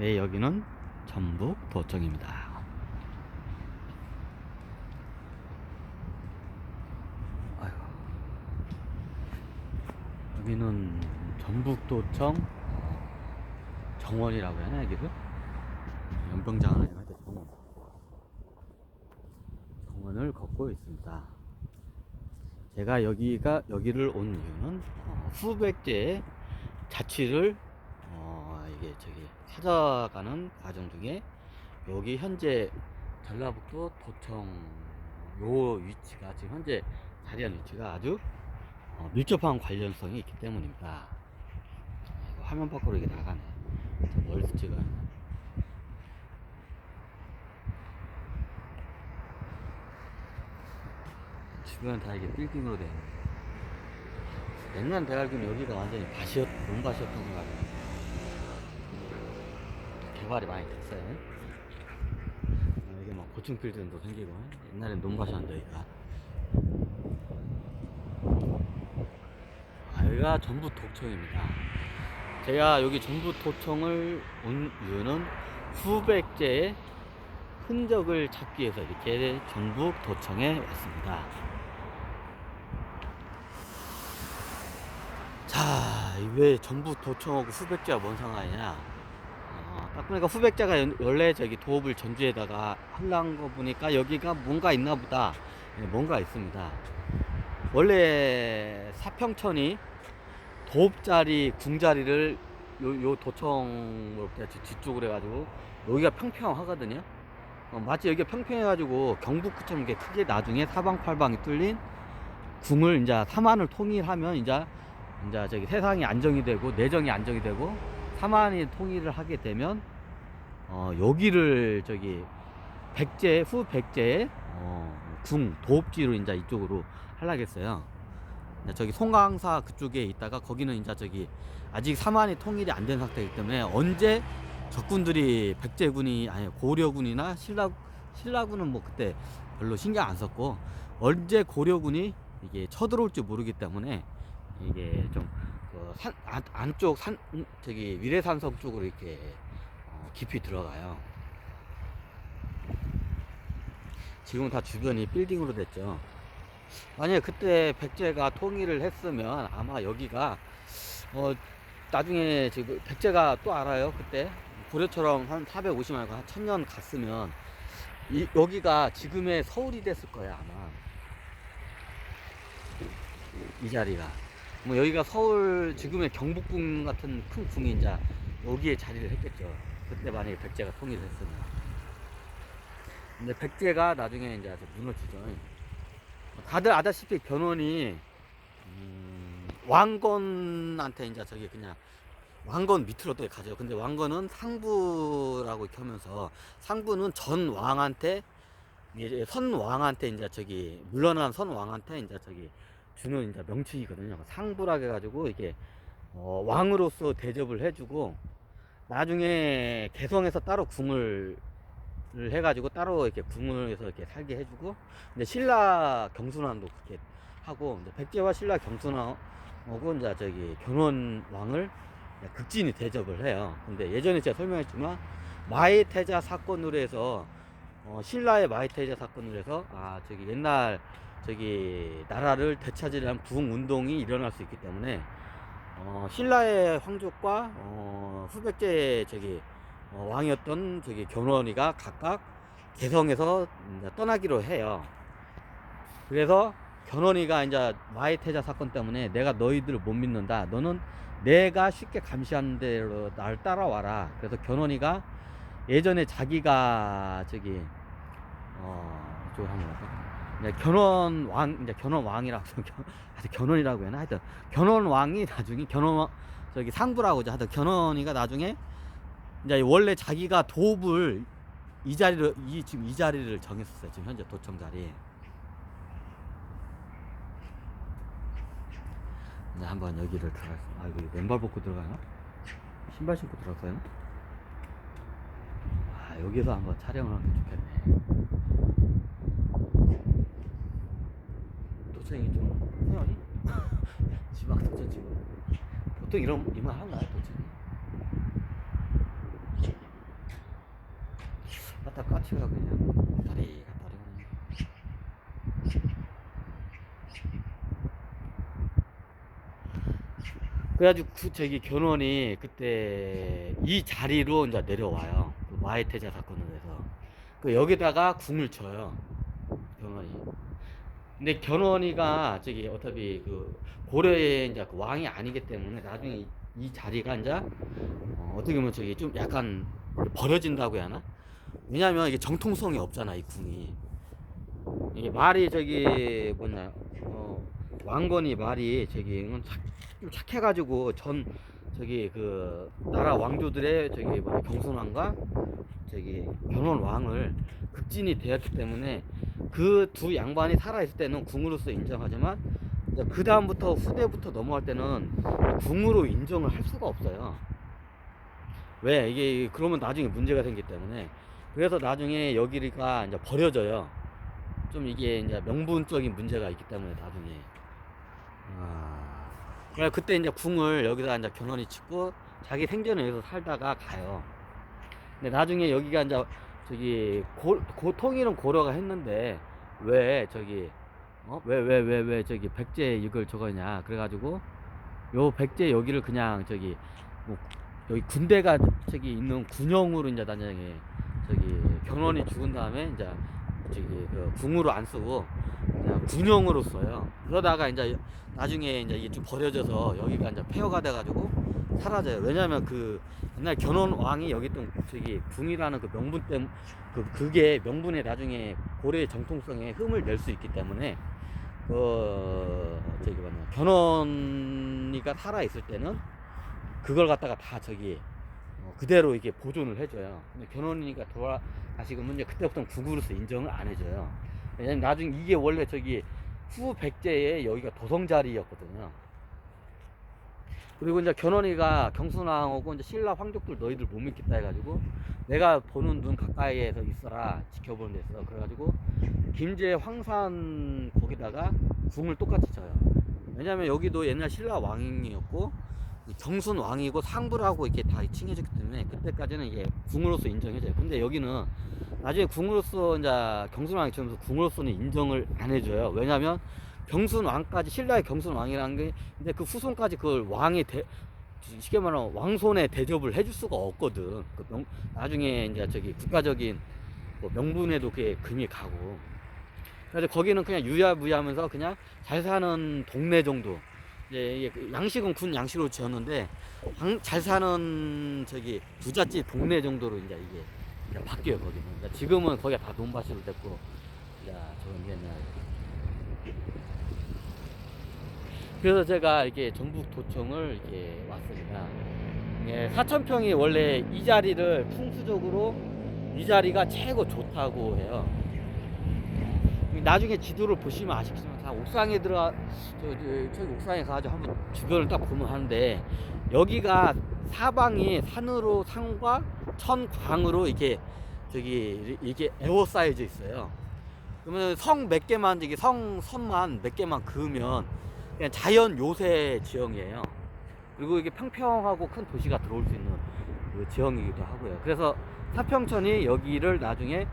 네, 여기는 전북 도청입니다. 아이고, 여기는 전북 도청 정원이라고 해야 하나, 여기를? 연병장은 아니고 정원을 걷고 있습니다. 제가 여기를 온 이유는 수백제의 자취를 이게 찾아가는 과정 중에 여기 현재 전라북도 도청 요 위치가 지금 현재 자리한 위치가 아주 밀접한 관련성이 있기 때문입니다. 이거 화면 밖으로 이게 나가네. 멀리서 찍어야 주변 다 이게 빌딩으로 돼. 옛날 내가 알기로는 여기가 완전히 논밭이었던 것 같아요. 개발이 많이 됐어요. 이게 막 고층 빌딩도 생기고, 옛날엔 논밭이었는데 여기가. 여기가 전북 도청입니다. 제가 여기 전북 도청을 온 이유는 수백제의 흔적을 찾기 위해서 이렇게 전북 도청에 왔습니다. 자, 왜 전북 도청하고 수백제가 뭔 상관이냐? 딱 보니까 후백자가 원래 도읍을 전주에다가 하려는 거 보니까 여기가 뭔가 있나 보다. 뭔가 있습니다. 원래 사평천이 도읍자리, 궁자리를 요 도청 뒤쪽으로 해가지고 여기가 평평하거든요. 마치 여기가 평평해가지고 경북구처럼 이렇게 크게 나중에 사방팔방이 뚫린 궁을 이제 삼안을 통일하면 이제 세상이 안정이 되고 내정이 안정이 되고 삼안이 통일을 하게 되면 여기를 후 백제의 궁 도읍지로 이제 이쪽으로 하려겠어요. 저기 송강사 그쪽에 있다가 거기는 이제 아직 삼안이 통일이 안 된 상태이기 때문에 언제 적군들이 백제군이 아니 고려군이나 신라군은 뭐 그때 별로 신경 안 썼고 언제 고려군이 이게 쳐들어올지 모르기 때문에 이게 좀 안쪽 위례산성 쪽으로 이렇게 깊이 들어가요. 지금 다 주변이 빌딩으로 됐죠. 만약에 그때 백제가 통일을 했으면 아마 여기가 나중에 지금 백제가 또 알아요. 그때 고려처럼 한 450년, 한 1000년 갔으면 여기가 지금의 서울이 됐을 거야 아마. 이 자리가 뭐 여기가 서울 지금의 경복궁 같은 큰 궁이 이제 여기에 자리를 했겠죠. 그때 만약에 백제가 통일을 했으면. 근데 백제가 나중에 이제 무너지죠. 다들 아다시피 견훤이 왕건한테 이제 그냥 왕건 밑으로 또 가죠. 근데 왕건은 상부라고 이렇게 하면서 상부는 전 왕한테 이제 선 왕한테 이제 물러난 선 왕한테 이제 주는 이제 명칭이거든요. 상부라고 해가지고 이게 왕으로서 대접을 해주고 나중에 개성에서 따로 궁을 해가지고 따로 이렇게 궁을 해서 이렇게 살게 해주고 이제 신라 경순왕도 그렇게 하고 이제 백제와 신라 경순왕하고 이제 견훤 왕을 극진히 대접을 해요. 근데 예전에 제가 설명했지만 마해태자 사건으로 해서 신라의 마해태자 사건으로 해서 옛날 나라를 되찾으려는 부흥 운동이 일어날 수 있기 때문에 신라의 황족과 후백제의 왕이었던 견훤이가 각각 개성에서 떠나기로 해요. 그래서 견훤이가 이제 마해태자 사건 때문에 내가 너희들을 못 믿는다. 너는 내가 쉽게 감시하는 대로 날 따라와라. 그래서 견훤이가 예전에 자기가 이쪽으로 한번 볼까? 견훤 왕이라고 견훤이라고 해나 하여튼 견훤 왕이 나중에 상부라고 하죠. 하여튼 견훤이가 나중에 이제 원래 자기가 도읍을 지금 이 자리를 정했었어요. 지금 현재 도청 자리. 네, 한번 여기를 들어가서 이거 맨발 벗고 들어가나? 신발 신고 들어가야 되나? 여기서 한번 촬영을 하는 게 좋겠네. 도청이 좀 세연이? 지방 도청 지금 보통 이만 한가요 도청이? 갖다 까치가 그냥 다리가 다리네. 그래가지고 저기 견훤이 그때 이 자리로 이제 내려와요. 그 마해태자 사건을 해서 그 여기다가 궁을 쳐요. 견훤이. 근데 견훤이가 저기 어차피 그 고려의 이제 그 왕이 아니기 때문에 나중에 이 자리가 이제 어떻게 보면 저기 좀 약간 버려진다고 해야 하나? 왜냐면 이게 정통성이 없잖아, 이 궁이. 이게 말이 저기 뭐냐, 왕건이 말이 저기 좀 착해가지고 저기 그 나라 왕조들의 저기 뭐냐 경순왕과 저기 견훤 왕을 극진이 되었기 때문에 그 두 양반이 살아있을 때는 궁으로서 인정하지만 그 다음부터 후대부터 넘어갈 때는 궁으로 인정을 할 수가 없어요. 왜? 이게 그러면 나중에 문제가 생기기 때문에. 그래서 나중에 여기가 이제 버려져요. 좀 이게 이제 명분적인 문제가 있기 때문에 나중에. 그래 그때 이제 궁을 여기다 이제 견훤이 짓고 자기 생전을 여기서 살다가 가요. 근데 나중에 여기가 이제 저기 고통이는 고려가 했는데 왜 저기 왜 저기 백제 이걸 저거냐 그래가지고 요 백제 여기를 그냥 저기 뭐 여기 군대가 저기 있는 군영으로 이제 나중에 저기 견훤이 죽은 다음에 이제 저기 그 궁으로 안 쓰고 그냥 군영으로 써요. 그러다가 이제 나중에 이제 이게 좀 버려져서 여기가 이제 폐허가 돼가지고 사라져요. 왜냐면 그 옛날 견훤 왕이 여기 있던 저기 궁이라는 그 명분 때문에 그게 명분에 나중에 고려의 정통성에 흠을 낼 수 있기 때문에 저기 뭐냐 견훤이가 살아 있을 때는 그걸 갖다가 다 저기 그대로 이게 보존을 해줘요. 근데 견훤이니까 돌아가시고 이제 그때부터는 궁으로서 인정을 안 해줘요. 왜냐면 나중에 이게 원래 저기 후 백제의 여기가 도성 자리였거든요. 그리고 이제 견훤이가 경순왕하고 이제 신라 황족들 너희들 못 믿겠다 해가지고 내가 보는 눈 가까이에서 있어라 지켜보는 데서 그래가지고 김제 황산 거기다가 궁을 똑같이 쳐요. 왜냐면 여기도 옛날 신라 왕이었고 경순 왕이고 상부라고 이렇게 다 칭해졌기 때문에 그때까지는 이게 궁으로서 인정해져요. 근데 여기는 나중에 궁으로서 이제 경순 왕이 치면서 궁으로서는 인정을 안 해줘요. 왜냐면 경순 왕까지 신라의 경순 왕이라는 게 근데 그 후손까지 그걸 왕의 쉽게 말하면 왕손에 대접을 해줄 수가 없거든. 나중에 이제 저기 국가적인 뭐 명분에도 그게 금이 가고. 그래서 거기는 그냥 유야무야하면서 그냥 잘 사는 동네 정도. 이제 양식은 군 양식으로 지었는데 잘 사는 저기 부잣집 동네 정도로 이제 이게 이제 바뀌어요 거기는. 그러니까 지금은 거기가 다 논밭으로 됐고 이제 저건 옛날. 그래서 제가 이렇게 전북도청을 이렇게 왔습니다. 예, 4,000평이 원래 이 자리를 풍수적으로 이 자리가 최고 좋다고 해요. 나중에 지도를 보시면 아시겠지만 다 옥상에 저기 옥상에 가가지고 한번 주변을 딱 보면 하는데 여기가 사방이 산으로 산과 천광으로 이렇게 저기 이렇게 에워싸여져 있어요. 그러면 성 몇 개만 저기 선만 몇 개만 그으면 그냥 자연 요새 지형이에요. 그리고 이게 평평하고 큰 도시가 들어올 수 있는 그 지형이기도 하고요. 그래서 사평천이 여기를 나중에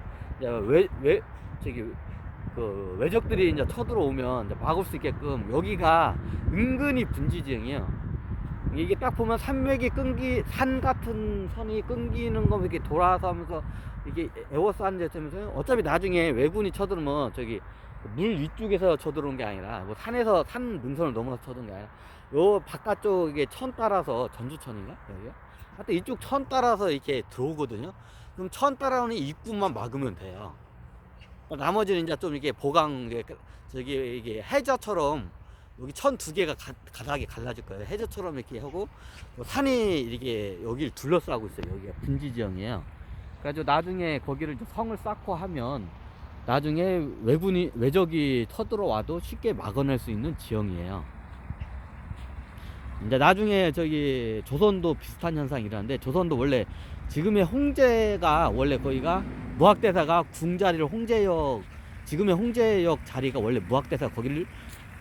저기 그 외적들이 이제 쳐들어오면 이제 막을 수 있게끔 여기가 은근히 분지 지형이에요. 이게 딱 보면 산 같은 선이 끊기는 거 이렇게 돌아서 하면서 이게 에워싸는 데쯤에서 어차피 나중에 왜군이 쳐들으면 저기 물 위쪽에서 쳐들어온 게 아니라 뭐 산에서 산 능선을 넘어서 쳐들어온 게 아니라 요 바깥쪽에 천 따라서 전주천인가 여기가 하여튼 이쪽 천 따라서 이렇게 들어오거든요. 그럼 천 따라오는 입구만 막으면 돼요. 나머지는 이제 좀 이렇게 저기 이게 해저처럼 여기 천 두 개가 가닥이 갈라질 거예요. 해저처럼 이렇게 하고 산이 이렇게 여기를 둘러싸고 있어요. 여기가 분지 지형이에요. 그래가지고 나중에 거기를 이제 성을 쌓고 하면 나중에 외적이 쳐들어와도 쉽게 막아낼 수 있는 지형이에요. 이제 나중에 저기 조선도 비슷한 현상이 일어나는데 조선도 원래 지금의 홍제가 원래 거기가 무학대사가 궁자리를 지금의 홍제역 자리가 원래 무학대사 거기를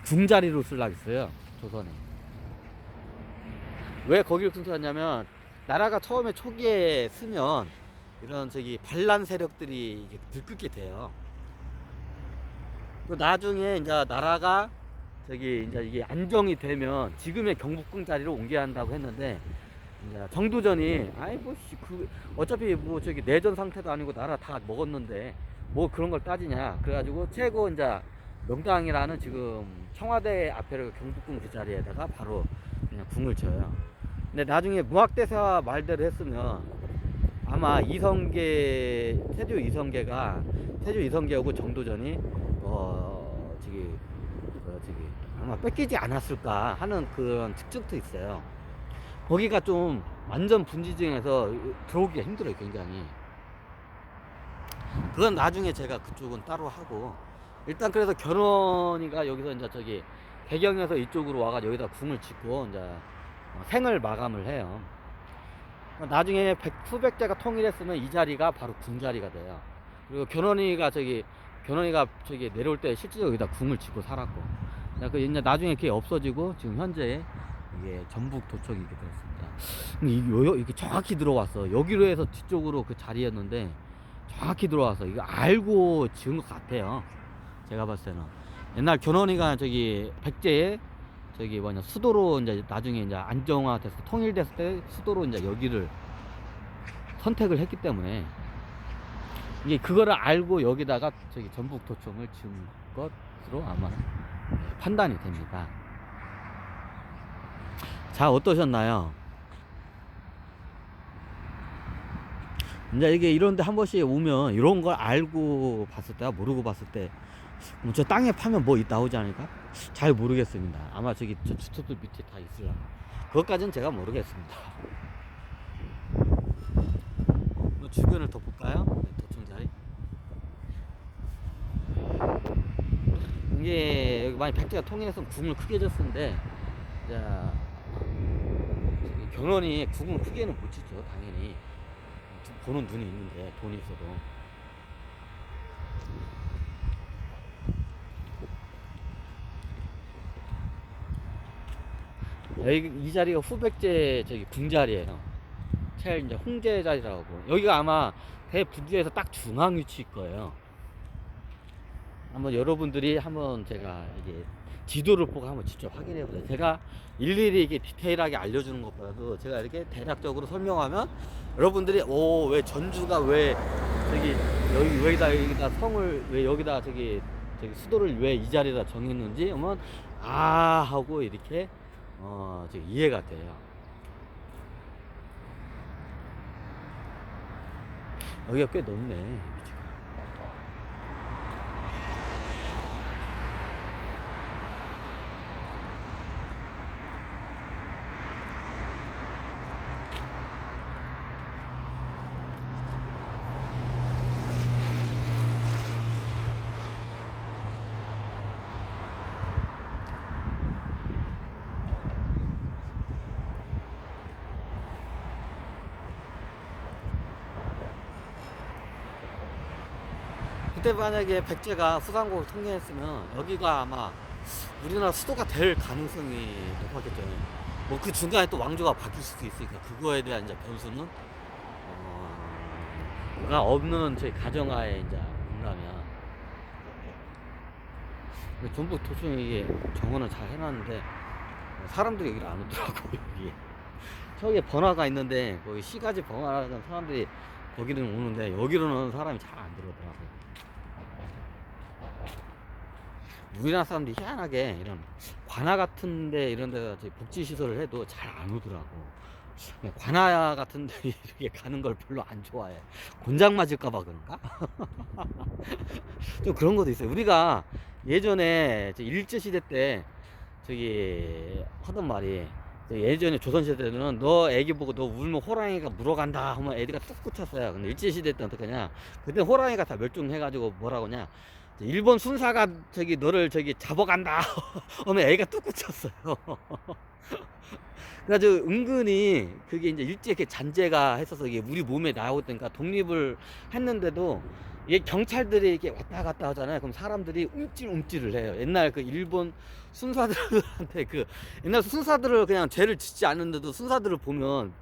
궁자리로 쓰려고 했어요. 조선에. 왜 거기를 선택했냐면 나라가 처음에 초기에 쓰면 이런 저기 반란 세력들이 이게 들끓게 돼요. 그 나중에 이제 나라가 저기 이제 이게 안정이 되면 지금의 경복궁 자리로 옮겨야 한다고 했는데, 이제 정두전이 아이 그 어차피 뭐 저기 내전 상태도 아니고 나라 다 먹었는데 뭐 그런 걸 따지냐, 그래가지고 최고 이제 명당이라는 지금 청와대 앞에 경복궁 그 자리에다가 바로 그냥 궁을 쳐요. 근데 나중에 무학대사 말대로 했으면 아마 이성계, 태조 이성계하고 정도전이 저기 아마 뺏기지 않았을까 하는 그런 측정도 있어요. 거기가 좀 완전 분지중에서 들어오기가 힘들어요, 굉장히. 그건 나중에 제가 그쪽은 따로 하고, 일단 그래서 견훤이가 여기서 이제 저기 배경에서 이쪽으로 와가지고 여기다 궁을 짓고 이제 생을 마감을 해요. 나중에 수백제가 통일했으면 이 자리가 바로 궁 자리가 돼요. 그리고 견훤이가 저기 내려올 때 실제로 여기다 궁을 짓고 살았고, 그 이제 나중에 그게 없어지고 지금 현재 이게 전북 도청이 이렇게 되었습니다. 이게 정확히 들어왔어. 여기로 해서 뒤쪽으로 그 자리였는데 정확히 들어와서 이거 알고 지은 것 같아요. 제가 봤을 때는 옛날 견훤이가 저기 백제에 저기 뭐냐 수도로 이제 나중에 이제 안정화돼서 통일됐을 때 수도로 이제 여기를 선택을 했기 때문에 이게 그거를 알고 여기다가 저기 전북 도청을 지은 것으로 아마 판단이 됩니다. 자, 어떠셨나요? 이제 이게 이런데 한 번씩 오면 이런 걸 알고 봤을 때와 모르고 봤을 때 저 땅에 파면 뭐 나오지 않을까? 잘 모르겠습니다. 아마 저기 저 주토들 밑에 다 있으려나. 그것까지는 제가 모르겠습니다. 주변을 더 볼까요? 네, 도청 자리. 이게 여기 만약 백제가 통일했으면 궁을 크게 졌는데, 자, 견훤이 궁을 크게는 못 짓죠, 당연히. 보는 눈이 있는데, 돈이 있어도. 여기 이 자리가 후백제 저기 궁 자리예요. 제일 이제 홍제 자리라고. 여기가 아마 대분지에서 딱 중앙 위치일 거예요. 한번 여러분들이 한번 제가 이게 지도를 보고 한번 직접 확인해 보세요. 제가 일일이 이게 디테일하게 알려주는 것보다도 제가 이렇게 대략적으로 설명하면 여러분들이 왜 전주가 왜 저기 여기다 성을 왜 여기다 저기 수도를 왜 이 자리에다 정했는지 하면 하고 이렇게 저기 이해가 돼요. 여기가 꽤 넓네. 그때 만약에 백제가 후삼국을 통일했으면 여기가 아마 우리나라 수도가 될 가능성이 높았겠죠. 뭐 그 중간에 또 왕조가 바뀔 수도 있으니까 그거에 대한 이제 변수는 가 없는 저희 가정하에 이제 본다면, 전북 도청이 이게 정원을 잘 해놨는데 사람들이 여기를 안 오더라고. 여기 저기에 번화가 있는데 거기 시가지 번화가는 사람들이 거기는 오는데 여기로는 사람이 잘 안 들어오더라고. 우리나라 사람들이 희한하게 이런 관아 같은데 이런 데다 복지시설을 해도 잘 안 오더라고. 관아 같은데 이렇게 가는 걸 별로 안 좋아해. 곤장 맞을까봐 그런가? 좀 그런 것도 있어요. 우리가 예전에 일제시대 때 저기 하던 말이, 예전에 조선시대는 너 애기 보고 너 울면 호랑이가 물어간다 하면 애기가 뚝 꽂혔어요. 근데 일제시대 때는 어떡하냐, 그때 호랑이가 다 멸종해가지고 뭐라고 하냐, 일본 순사가 너를 잡아간다 하면 애가 뚝 꽂혔어요. 그래가지고 은근히 그게 이제 일제 이렇게 잔재가 했어서 이게 우리 몸에 나오니까 독립을 했는데도 이게 경찰들이 이렇게 왔다 갔다 하잖아요. 그럼 사람들이 움찔움찔을 해요. 옛날 그 일본 순사들한테 옛날 순사들을 그냥 죄를 짓지 않는데도 순사들을 보면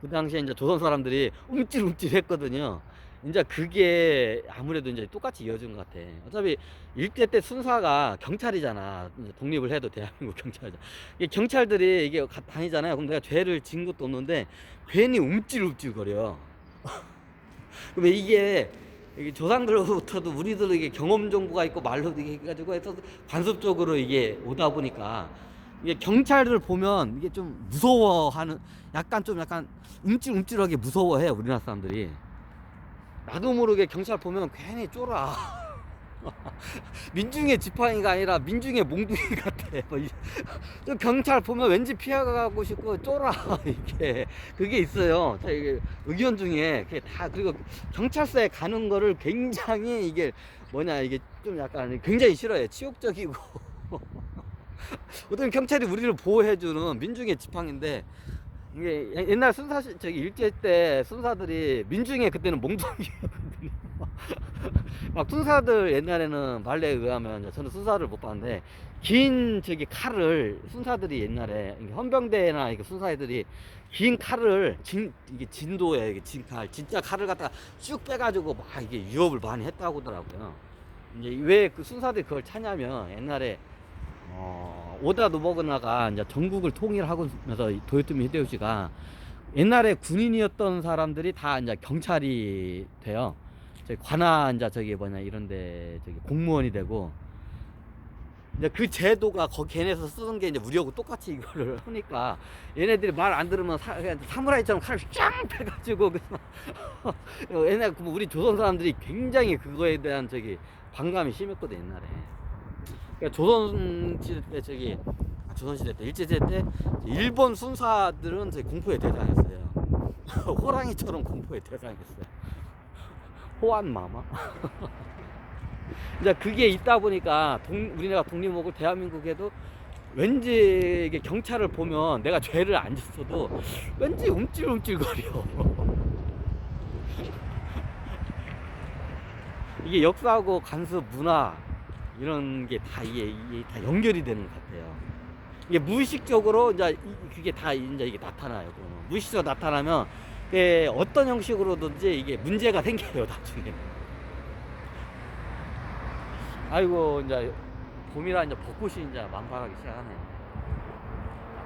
그 당시에 이제 조선 사람들이 움찔움찔 했거든요. 이제 그게 아무래도 이제 똑같이 이어진 것 같아. 어차피 일제 때 순사가 경찰이잖아. 이제 독립을 해도 대한민국 경찰이잖아. 이게 경찰들이 이게 다니잖아요. 그럼 내가 죄를 진 것도 없는데 괜히 움찔움찔거려. 그러면 이게 조상들로부터도 우리들 이게 경험 정보가 있고 말로 이게 해가지고 해서 관습적으로 이게 오다 보니까 이게 경찰들 보면 이게 좀 무서워하는 약간 움찔움찔하게 무서워해 우리나라 사람들이. 나도 모르게 경찰 보면 괜히 쫄아. 민중의 지팡이가 아니라 민중의 몽둥이 같아. 좀 경찰 보면 왠지 피해가고 싶고 쫄아. 이게 그게 있어요. 이게 의견 중에 그게 다. 그리고 경찰서에 가는 거를 굉장히 이게 뭐냐 이게 좀 약간 굉장히 싫어해. 치욕적이고. 어떤 경찰이 우리를 보호해주는 민중의 지팡인데 이게 옛날 순사 저기 일제 때 순사들이 민중의 그때는 몽둥이였거든요. 막 순사들 옛날에는 말레에 의하면 저는 순사를 못 봤는데 긴 저기 칼을 순사들이 옛날에 헌병대나 이게 순사애들이 긴 칼을 이게 진도에 이게 진칼 진짜 칼을 갖다가 쭉 빼가지고 막 이게 유업을 많이 했다고 하더라고요. 이제 왜 그 순사들이 그걸 차냐면 옛날에 오다 노부나가 이제 전국을 통일하면서 도요토미 히데요시가 옛날에 군인이었던 사람들이 다 이제 경찰이 돼요. 저기 관아 이제 저기 뭐냐 이런데 저기 공무원이 되고 이제 그 제도가 걔네에서 쓰는 게 이제 우리하고 똑같이 이거를 하니까 얘네들이 말 안 들으면 그냥 사무라이처럼 칼을 쫙 펴가지고 그래서 옛날 우리 조선 사람들이 굉장히 그거에 대한 저기 반감이 심했거든 옛날에. 그러니까 조선시대 때 조선시대 때 일제시대 때 일본 순사들은 저기 공포의 대상이었어요. 호랑이처럼 공포의 대상이었어요. 호환마마. 이제 그게 있다 보니까 우리나라 독립 먹을 대한민국에도 왠지 이게 경찰을 보면 내가 죄를 안 졌어도 왠지 움찔움찔거려. 이게 역사하고 관습 문화 이런 게 다 이게 다 연결이 되는 것 같아요. 이게 무의식적으로 이제 그게 다 이제 이게 나타나요. 무의식적으로 나타나면 어떤 형식으로든지 이게 문제가 생겨요 나중에. 아이고 이제 봄이라 이제 벚꽃이 이제 만발하기 시작하네.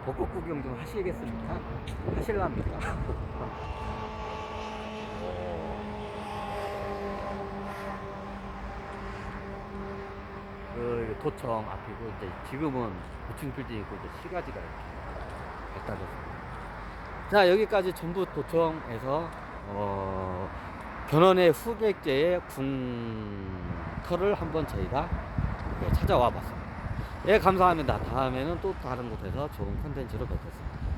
벚꽃 구경 좀 하시겠습니까? 하실랍니까? 그 도청 앞이고 이제 지금은 고층 빌딩 있고 이제 시가지가 이렇게 발달했습니다. 자 여기까지 전부 도청에서 견훤의 후객제의 궁터를 한번 저희가 찾아와 봤습니다. 예 감사합니다. 다음에는 또 다른 곳에서 좋은 콘텐츠로 뵙겠습니다.